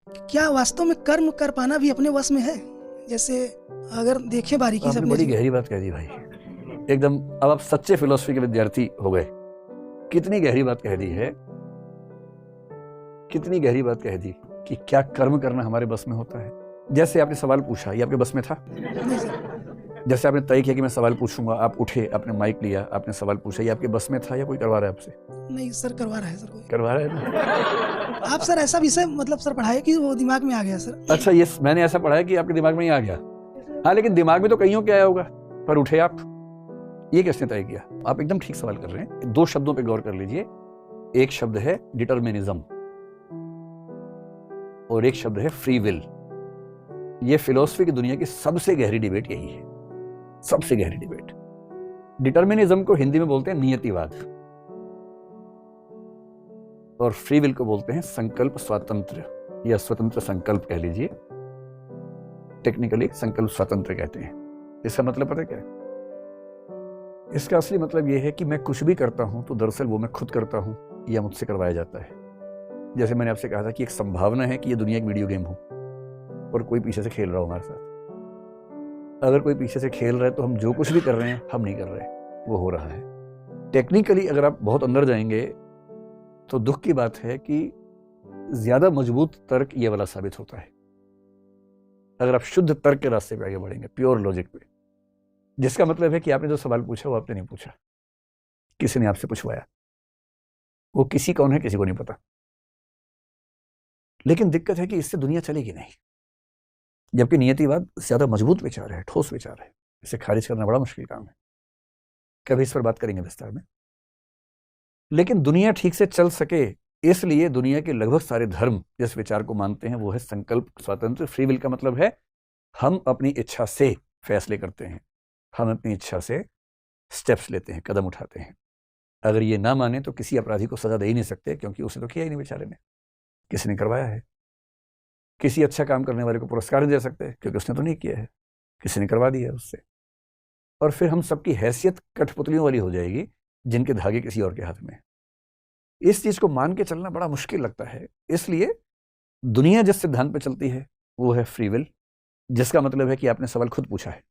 क्या वास्तव में कर्म कर पाना भी अपने वश में है? जैसे अगर देखें बारीकी से आपने बड़ी गहरी बात कह दी भाई, एकदम। अब आप सच्चे फिलोसफी के विद्यार्थी हो गए। कितनी गहरी बात कह दी है, कितनी गहरी बात कह दी कि क्या कर्म करना हमारे बस में होता है। जैसे आपने सवाल पूछा, ये आपके बस में था? नहीं सर। जैसे आपने तय किया कि मैं सवाल पूछूंगा, आप उठे, आपने माइक लिया, आपने सवाल पूछा, ये आपके बस में था या कोई करवा रहा है आपसे? नहीं सर, करवा रहा है सर कोई। करवा रहा है ना? आप सर ऐसा विषय मतलब सर पढ़ाए कि वो दिमाग में आ गया सर। अच्छा, ये मैंने ऐसा पढ़ा है कि आपके दिमाग में ही आ गया। हाँ, लेकिन दिमाग में तो कईयों के आया होगा, पर उठे आप, ये किसने तय किया? आप एकदम ठीक सवाल कर रहे हैं। दो शब्दों पे गौर कर लीजिए। एक शब्द है डिटर्मिनिज्म और एक शब्द है फ्री विल। ये फिलॉसफी की दुनिया की सबसे गहरी डिबेट यही है, सबसे गहरी डिबेट। डिटर्मिनिज्म को हिंदी में बोलते हैं नियतिवाद और फ्री विल को बोलते हैं संकल्प स्वातंत्र या स्वतंत्र संकल्प कह लीजिए। टेक्निकली संकल्प स्वातंत्र कहते हैं। इसका मतलब पता क्या है? इसका असली मतलब यह है कि मैं कुछ भी करता हूं तो दरअसल वो मैं खुद करता हूं या मुझसे करवाया जाता है। जैसे मैंने आपसे कहा था कि एक संभावना है कि ये दुनिया एक वीडियो गेम हो और कोई पीछे से खेल रहा हो हमारे साथ। अगर कोई पीछे से खेल रहा है तो हम जो कुछ भी कर रहे हैं हम नहीं कर रहे, वो हो रहा है। टेक्निकली अगर आप बहुत अंदर जाएंगे तो दुख की बात है कि ज्यादा मजबूत तर्क ये वाला साबित होता है अगर आप शुद्ध तर्क के रास्ते पे आगे बढ़ेंगे, प्योर लॉजिक पे। जिसका मतलब है कि आपने जो सवाल पूछा वो आपने नहीं पूछा, किसी ने आपसे पूछवाया। वो किसी कौन है किसी को नहीं पता, लेकिन दिक्कत है कि इससे दुनिया चलेगी नहीं। जबकि नियतिवाद ज्यादा मजबूत विचार है, ठोस विचार है, इसे खारिज करना बड़ा मुश्किल काम है। कभी इस पर बात करेंगे विस्तार में। लेकिन दुनिया ठीक से चल सके इसलिए दुनिया के लगभग सारे धर्म जिस विचार को मानते हैं वो है संकल्प स्वातंत्र। फ्री विल का मतलब है हम अपनी इच्छा से फैसले करते हैं, हम अपनी इच्छा से स्टेप्स लेते हैं, कदम उठाते हैं। अगर ये ना माने तो किसी अपराधी को सजा दे ही नहीं सकते, क्योंकि उसने तो किया ही नहीं बेचारे ने, किसी ने करवाया है। किसी अच्छा काम करने वाले को पुरस्कार नहीं दे सकते क्योंकि उसने तो नहीं किया है, किसी ने करवा दिया उससे। और फिर हम सबकी हैसियत कठपुतलियों वाली हो जाएगी जिनके धागे किसी और के हाथ में। इस चीज को मान के चलना बड़ा मुश्किल लगता है। इसलिए दुनिया जिस सिद्धांत पे चलती है वो है फ्री विल, जिसका मतलब है कि आपने सवाल खुद पूछा है।